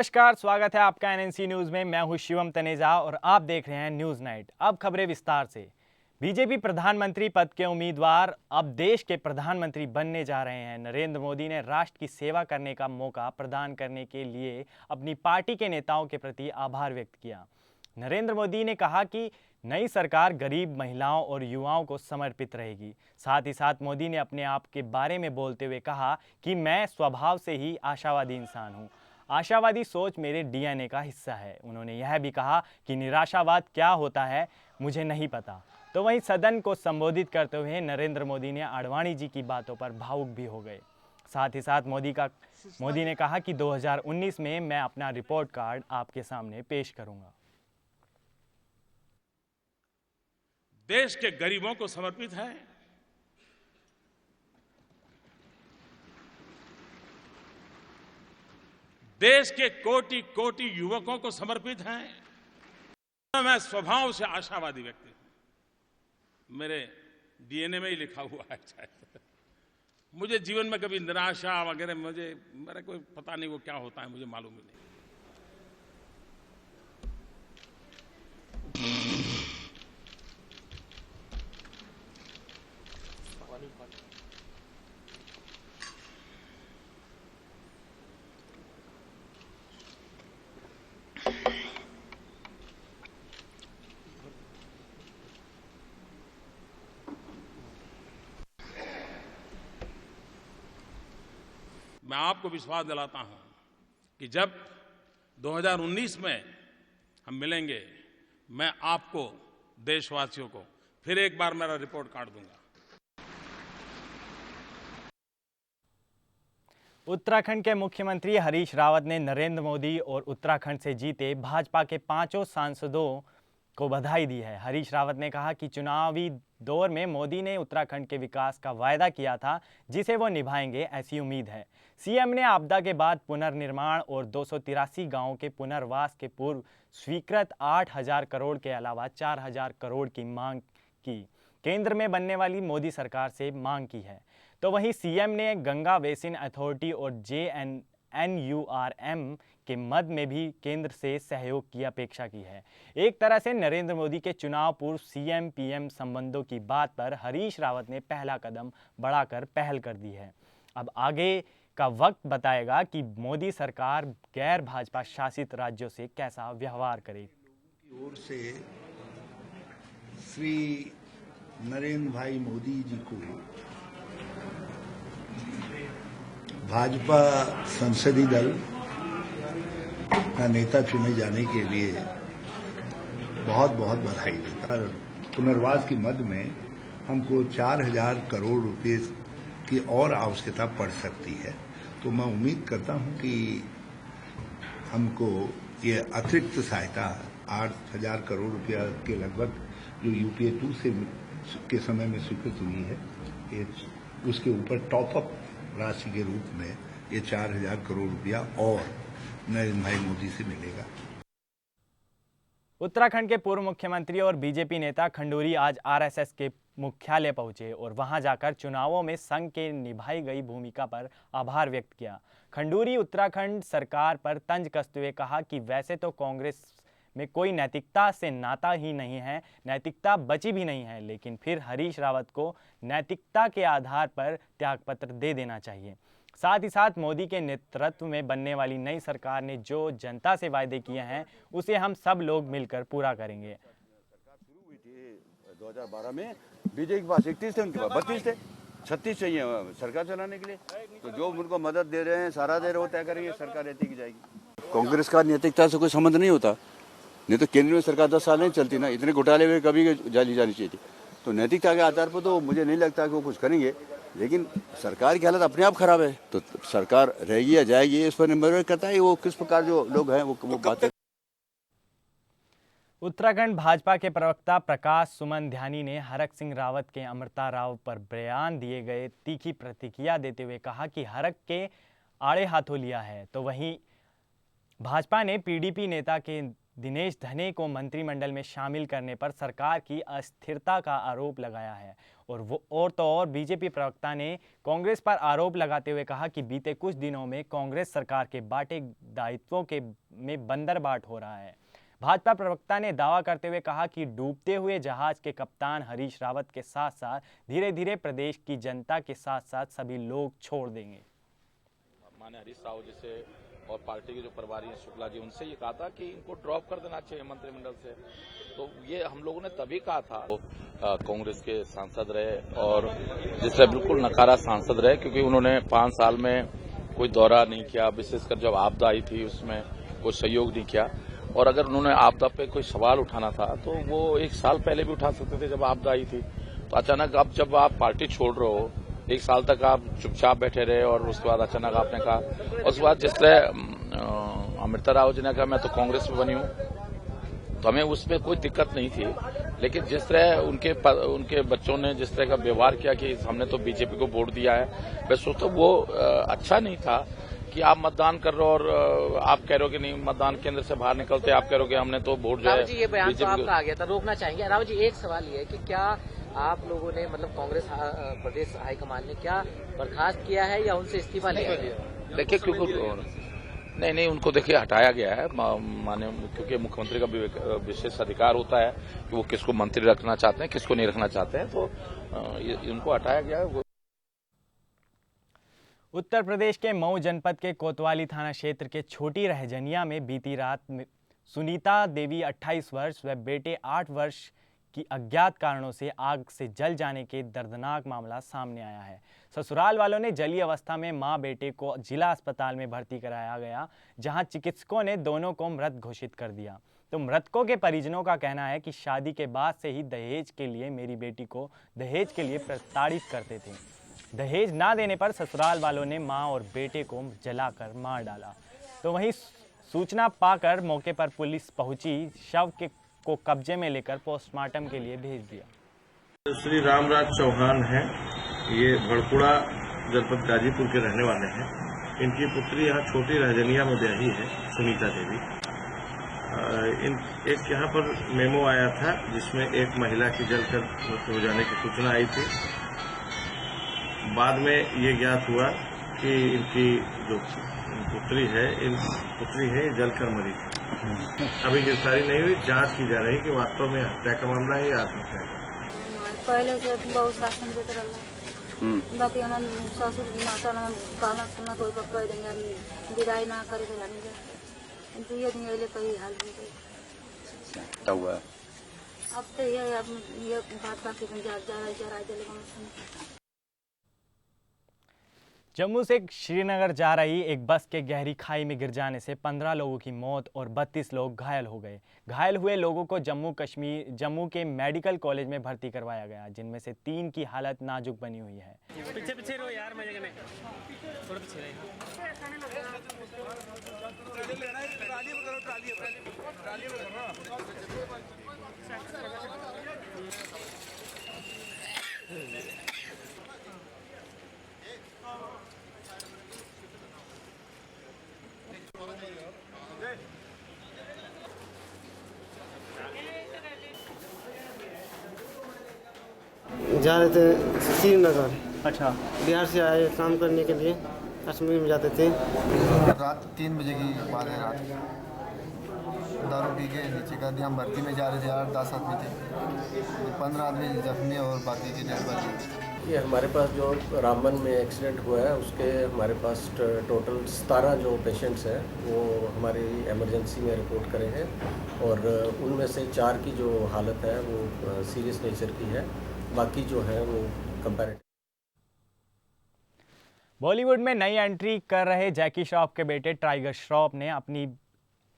नमस्कार, स्वागत है आपका एनएनसी न्यूज में। मैं हूं शिवम तनेजा और आप देख रहे हैं न्यूज नाइट। अब खबरें विस्तार से। बीजेपी प्रधानमंत्री पद के उम्मीदवार अब देश के प्रधानमंत्री बनने जा रहे हैं। नरेंद्र मोदी ने राष्ट्र की सेवा करने का मौका प्रदान करने के लिए अपनी पार्टी के नेताओं के प्रति आभार व्यक्त किया। नरेंद्र मोदी ने कहा कि नई सरकार गरीब, महिलाओं और युवाओं को समर्पित रहेगी। साथ ही साथ मोदी ने अपने आप के बारे में बोलते हुए कहा कि मैं स्वभाव से ही आशावादी इंसान हूं। आशावादी सोच मेरे डीएनए का हिस्सा है। उन्होंने यह भी कहा कि निराशावाद क्या होता है मुझे नहीं पता। तो वहीं सदन को संबोधित करते हुए नरेंद्र मोदी ने आडवाणी जी की बातों पर भावुक भी हो गए। साथ ही साथ मोदी ने कहा कि 2019 में मैं अपना रिपोर्ट कार्ड आपके सामने पेश करूंगा। देश के गरीबों को समर्पित है, देश के कोटि कोटि युवकों को समर्पित है। मैं स्वभाव से आशावादी व्यक्ति हूं, मेरे डीएनए में ही लिखा हुआ है। शायद मुझे जीवन में कभी निराशा वगैरह मेरा कोई पता नहीं वो क्या होता है, मुझे मालूम ही नहीं। मैं आपको विश्वास दिलाता हूं कि जब 2019 में हम मिलेंगे, मैं आपको, देशवासियों को फिर एक बार मेरा रिपोर्ट कार्ड दूंगा। उत्तराखंड के मुख्यमंत्री हरीश रावत ने नरेंद्र मोदी और उत्तराखंड से जीते भाजपा के 5 सांसदों को बधाई दी है। हरीश रावत ने कहा कि चुनावी दौर में मोदी ने उत्तराखंड के विकास का वायदा किया था, जिसे वो निभाएंगे, ऐसी उम्मीद है। सीएम ने आपदा के बाद पुनर्निर्माण और 283 गांवों के पुनर्वास के पूर्व स्वीकृत 8,000 करोड़ के अलावा 4,000 करोड़ की मांग की केंद्र में बनने वाली मोदी सरकार से मांग की है। तो वहीं सीएम ने गंगा बेसिन अथॉरिटी और JNNURM के मद में भी केंद्र से सहयोग की अपेक्षा की है। एक तरह से नरेंद्र मोदी के चुनाव पूर्व सीएम पीएम संबंधों की बात पर हरीश रावत ने पहला कदम बढ़ाकर पहल कर दी है। अब आगे का वक्त बताएगा कि मोदी सरकार गैर भाजपा शासित राज्यों से कैसा व्यवहार करे। की ओर से श्री नरेंद्र भाई मोदी जी को भाजपा संसदीय दल का नेता चुने जाने के लिए बहुत बहुत बधाई देता। पुनर्वास की मद में हमको 4,000 करोड़ रुपए की और आवश्यकता पड़ सकती है, तो मैं उम्मीद करता हूं कि हमको ये अतिरिक्त सहायता 8,000 करोड़ रुपया के लगभग जो UPA 2 से के समय में स्वीकृत हुई है, ये उसके ऊपर टॉपअप राशि के रूप में ये 4,000 करोड़ रुपया और नरेंद्र भाई मोदी से मिलेगा। उत्तराखंड के पूर्व मुख्यमंत्री और बीजेपी नेता खंडूरी आज आरएसएस के मुख्यालय पहुंचे और वहां जाकर चुनावों में संघ के निभाई गई भूमिका पर आभार व्यक्त किया। खंडूरी उत्तराखंड सरकार पर तंज कसते हुए कहा कि वैसे तो कांग्रेस में कोई नैतिकता से नाता ही नहीं है, नैतिकता बची भी नहीं है, लेकिन फिर हरीश रावत को नैतिकता के आधार पर त्यागपत्र दे देना चाहिए। साथ ही साथ मोदी के नेतृत्व में बनने वाली नई सरकार ने जो जनता से वायदे किए हैं, उसे हम सब लोग मिलकर पूरा करेंगे। सरकार शुरू हुई थी 2012 में, बीजेपी के पास 31 थे, उनके पास 32 थे, 36 चाहिए सरकार चलाने के लिए। तो जो उनको मदद दे रहे हैं, सारा दे रहे हो, तय करेंगे, सरकार रहती की जाएगी। कांग्रेस का नैतिकता से कोई संबंध नहीं होता, नहीं तो केंद्र में सरकार 10 साल नहीं चलती ना, इतने घोटाले हुए कभी जानी चाहिए थी। तो नैतिकता के आधार पर तो मुझे नहीं लगता कि वो कुछ करेंगे, लेकिन सरकार की हालत अपने आप खराब है, तो सरकार रहेगी या जाएगी इस पर निर्भर करता है वो किस प्रकार जो लोग हैं वो बातें। उत्तराखंड भाजपा के प्रवक्ता प्रकाश सुमन ध्यानी ने हरक सिंह रावत के अमृता राव पर बयान दिए गए तीखी प्रतिक्रिया देते हुए कहा कि हरक के आड़े हाथों लिया है। तो वहीं भाजपा ने पीडीपी नेता के दिनेश धने को मंत्रिमंडल में शामिल करने पर सरकार की अस्थिरता का आरोप लगाया है। और बीजेपी प्रवक्ता ने कांग्रेस पर आरोप लगाते हुए कहा कि बीते कुछ दिनों में कांग्रेस सरकार के बांटे दायित्वों के में बंदरबाट हो रहा है। भाजपा प्रवक्ता ने दावा करते हुए कहा कि डूबते हुए जहाज के कप्तान हरीश रावत के साथ साथ धीरे धीरे प्रदेश की जनता के साथ साथ सभी लोग छोड़ देंगे। माननीय हरीश रावत जी से और पार्टी के जो प्रभारी हैं शुक्ला जी, उनसे ये कहा था कि इनको ड्रॉप कर देना चाहिए मंत्रिमंडल से। तो ये हम लोगों ने तभी कहा था। कांग्रेस के सांसद रहे और जिससे बिल्कुल नकारा सांसद रहे, क्योंकि उन्होंने 5 साल में कोई दौरा नहीं किया, विशेषकर जब आपदा आई थी उसमें कोई सहयोग नहीं किया। और अगर उन्होंने आपदा पे कोई सवाल उठाना था तो वो 1 साल पहले भी उठा सकते थे जब आपदा आई थी। तो अचानक अब जब आप पार्टी छोड़ रहे हो, 1 साल तक आप चुपचाप बैठे रहे और उसके बाद अचानक आपने कहा, उसके बाद जिस तरह अमृता राव जी ने कहा मैं तो कांग्रेस में बनी हूं, तो हमें उसमें कोई दिक्कत नहीं थी। लेकिन जिस तरह उनके बच्चों ने जिस तरह का व्यवहार किया कि हमने तो बीजेपी को वोट दिया है, मैं सोचता हूं वो अच्छा नहीं था कि आप मतदान कर रहे हो और आप कह रहे हो कि नहीं मतदान केंद्र से बाहर निकलते, आप कह रहे हो कि हमने तो वोट जो है। राव जी, ये बयान तो आपका आ गया था, रोकना चाहेंगे। राव जी, एक सवाल ये है कि क्या आप लोगों ने मतलब कांग्रेस प्रदेश हाईकमान ने क्या बर्खास्त किया है या उनसे इस्तीफा लिया है? देखिए, क्योंकि नहीं उनको देखिए हटाया गया है, माने क्योंकि मुख्यमंत्री का विशेष अधिकार होता है कि वो किसको मंत्री रखना चाहते हैं, किसको नहीं रखना चाहते हैं, तो उनको हटाया गया है। उत्तर प्रदेश के मऊ जनपद के कोतवाली थाना क्षेत्र के छोटी रहजनिया में बीती रात सुनीता देवी 28 वर्ष व बेटे 8 वर्ष की अज्ञात कारणों से आग से जल जाने के दर्दनाक मामला सामने आया है। ससुराल वालों ने जली अवस्था में मां बेटे को जिला अस्पताल में भर्ती कराया गया, जहां चिकित्सकों ने दोनों को मृत घोषित कर दिया। तो मृतकों के परिजनों का कहना है कि शादी के बाद से ही दहेज के लिए मेरी बेटी को दहेज के लिए प्रताड़ित करते थे। दहेज ना देने पर ससुराल वालों ने मां और बेटे को जलाकर मार डाला। तो वहीं सूचना पाकर मौके पर पुलिस पहुंची, शव को कब्जे में लेकर पोस्टमार्टम के लिए भेज दिया। श्री रामराज चौहान हैं, ये भड़कुड़ा जनपद गाजीपुर के रहने वाले हैं। इनकी पुत्री यहाँ छोटी रहजनिया में ब्याही है, सुनीता देवी। एक यहाँ पर मेमो आया था जिसमें एक महिला की जलकर मृत्यु हो जाने की सूचना आई थी। बाद में ये ज्ञात हुआ कि इनकी जो पुत्री है जलकर मरी। अभी गिरफ्तारी नहीं हुई, जांच की जा रही है कि वास्तव में हत्या का मामला है या आत्महत्या का। पहले से बहुत शासन देते रहा, बाकी हम ससुर की माता ने कहना सुना कोई कह देंगे विदाई ना करे तो ये दिन अगले कहीं हाल नहीं हुआ अब तो ये बात बाकी जरा जम्मू से श्रीनगर जा रही एक बस के गहरी खाई में गिर जाने से 15 लोगों की मौत और 32 लोग घायल हो गए। घायल हुए लोगों को जम्मू के मेडिकल कॉलेज में भर्ती करवाया गया, जिनमें से 3 की हालत नाजुक बनी हुई है। पीछे रहो यार, मजे करने थोड़ा पीछे रहो। जा रहे थे श्रीनगर। अच्छा। बिहार से आए काम करने के लिए, कश्मीर में जाते थे। रात 3 बजे की बात है। रात दारू पी के नीचे कर दिया। हम भर्ती में जा रहे थे, 8-10 आदमी थे, 15 आदमी जख्मी और बाकी की डेड बॉडी। ये हमारे पास जो रामबन में एक्सीडेंट हुआ है उसके हमारे पास टोटल 17 जो पेशेंट्स हैं वो हमारी इमरजेंसी में रिपोर्ट करे हैं और उनमें से 4 की जो हालत है वो सीरियस नेचर की है, बाकी जो है वो कंपैरेटिव। बॉलीवुड में नई एंट्री कर रहे जैकी श्रॉफ के बेटे टाइगर श्रॉफ ने अपनी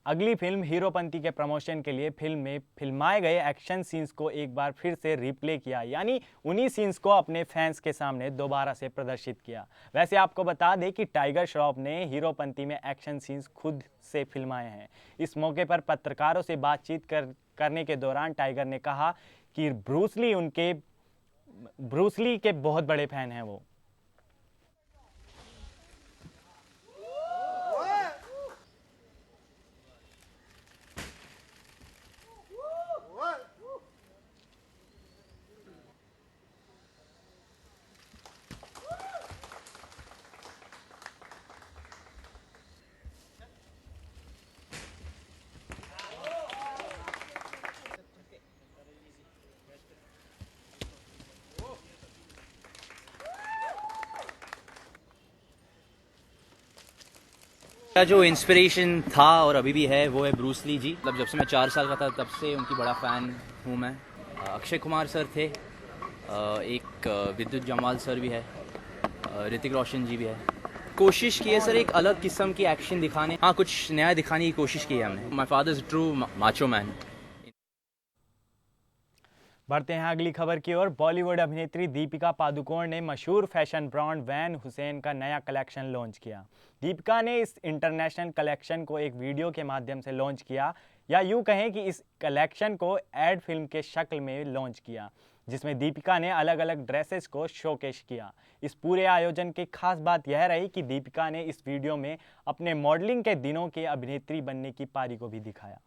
अगली फिल्म हीरोपंती के प्रमोशन के लिए फिल्म में फिल्माए गए एक्शन सीन्स को एक बार फिर से रिप्ले किया, यानी उन्हीं सीन्स को अपने फैंस के सामने दोबारा से प्रदर्शित किया। वैसे आपको बता दें कि टाइगर श्रॉफ ने हीरोपंती में एक्शन सीन्स खुद से फिल्माए हैं। इस मौके पर पत्रकारों से बातचीत करने के दौरान टाइगर ने कहा कि ब्रूस ली के बहुत बड़े फैन हैं वो। मेरा जो इंस्पिरेशन था और अभी भी है वो है ब्रूस ली जी। मतलब जब से मैं 4 साल का था तब से उनकी बड़ा फ़ैन हूँ मैं। अक्षय कुमार सर थे, एक विद्युत जमाल सर भी है, ऋतिक रोशन जी भी है। कोशिश की है सर एक अलग किस्म की एक्शन दिखाने, हाँ कुछ नया दिखाने की कोशिश की है हमने। My father is true macho man. बढ़ते हैं अगली खबर की ओर। बॉलीवुड अभिनेत्री दीपिका पादुकोण ने मशहूर फैशन ब्रांड वैन हुसैन का नया कलेक्शन लॉन्च किया। दीपिका ने इस इंटरनेशनल कलेक्शन को एक वीडियो के माध्यम से लॉन्च किया, या यूं कहें कि इस कलेक्शन को एड फिल्म के शक्ल में लॉन्च किया, जिसमें दीपिका ने अलग अलग ड्रेसेस को शोकेस किया। इस पूरे आयोजन की खास बात यह रही कि दीपिका ने इस वीडियो में अपने मॉडलिंग के दिनों के अभिनेत्री बनने की पारी को भी दिखाया।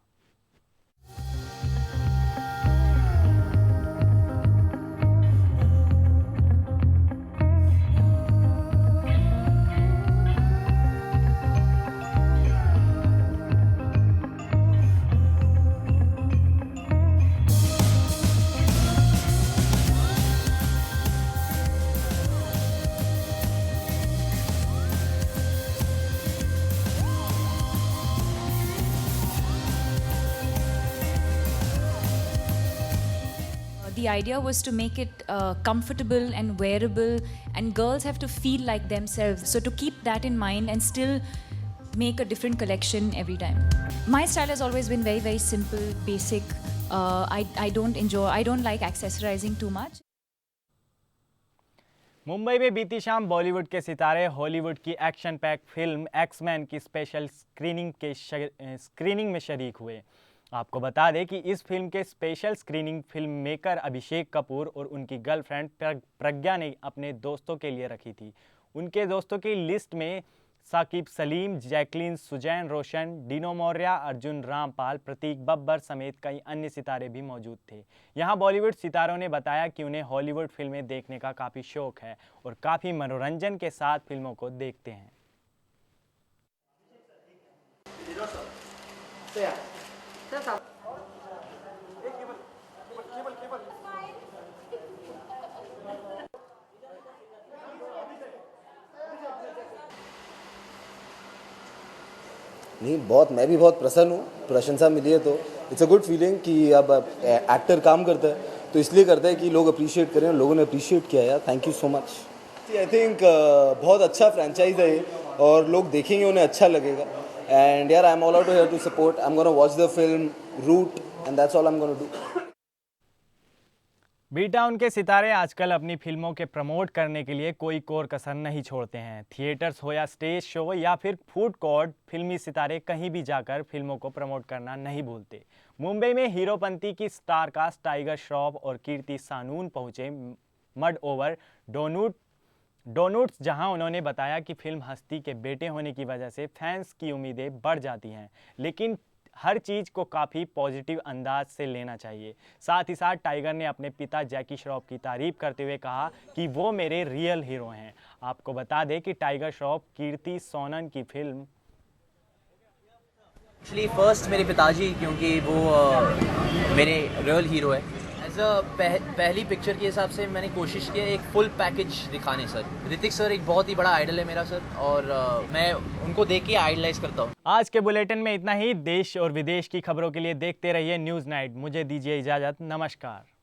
The idea was to make it comfortable and wearable, and girls have to feel like themselves. So to keep that in mind and still make a different collection every time. My style has always been very, very simple, basic. I don't like accessorizing too much. Mumbai में बीती शाम बॉलीवुड के सितारे Hollywood की action pack film X Men की special screening में शरीक हुए। आपको बता दें कि इस फिल्म के special screening film maker Abhishek Kapoor और उनकी गर्लफ्रेंड प्रज्ञा ने अपने दोस्तों के लिए रखी थी। उनके दोस्तों की लिस्ट में साकिब सलीम, जैकलीन सुजैन रोशन, डिनो मौर्य, अर्जुन रामपाल, प्रतीक बब्बर समेत कई अन्य सितारे भी मौजूद थे। यहाँ बॉलीवुड सितारों ने बताया कि उन्हें हॉलीवुड फिल्में देखने का काफ़ी शौक है और काफ़ी मनोरंजन के साथ फिल्मों को देखते हैं। नहीं, मैं भी बहुत प्रसन्न हूँ। प्रशंसा मिली है तो इट्स अ गुड फीलिंग कि अब एक्टर काम करता है तो इसलिए करता है कि लोग अप्रिशिएट करें, और लोगों ने अप्रिशिएट किया यार, thank you so much. I think बहुत अच्छा फ्रेंचाइज है और लोग देखेंगे उन्हें अच्छा लगेगा। एंड यार I am all out here to support. I am gonna watch the film Root and that's all I am gonna do. B town के सितारे आजकल अपनी फिल्मों के प्रमोट करने के लिए कोई कोर कसर नहीं छोड़ते हैं। थिएटर्स हो या स्टेज शो या फिर फूड कोर्ट, फिल्मी सितारे कहीं भी जाकर फिल्मों को प्रमोट करना नहीं भूलते। मुंबई में हीरोपंती की स्टार कास्ट टाइगर श्रॉफ और कीर्ति सानून पहुंचे मड ओवर डोनुट्स, जहां उन्होंने बताया कि फिल्म हस्ती के बेटे होने की वजह से फैंस की उम्मीदें बढ़ जाती हैं, लेकिन हर चीज़ को काफ़ी पॉजिटिव अंदाज से लेना चाहिए। साथ ही साथ टाइगर ने अपने पिता जैकी श्रॉफ की तारीफ करते हुए कहा कि वो मेरे रियल हीरो हैं। आपको बता दें कि टाइगर श्रॉफ कीर्ति सोनन की फिल्म एक्चुअली फर्स्ट मेरे पिताजी, क्योंकि वो मेरे रियल हीरो है। एज अ पहली पिक्चर के हिसाब से मैंने कोशिश की है एक फुल पैकेज दिखाने सर। ऋतिक सर एक बहुत ही बड़ा आइडल है मेरा सर, और मैं उनको देख के आइडलाइज करता हूँ। आज के बुलेटिन में इतना ही। देश और विदेश की खबरों के लिए देखते रहिए न्यूज़ नाइट। मुझे दीजिए इजाज़त, नमस्कार।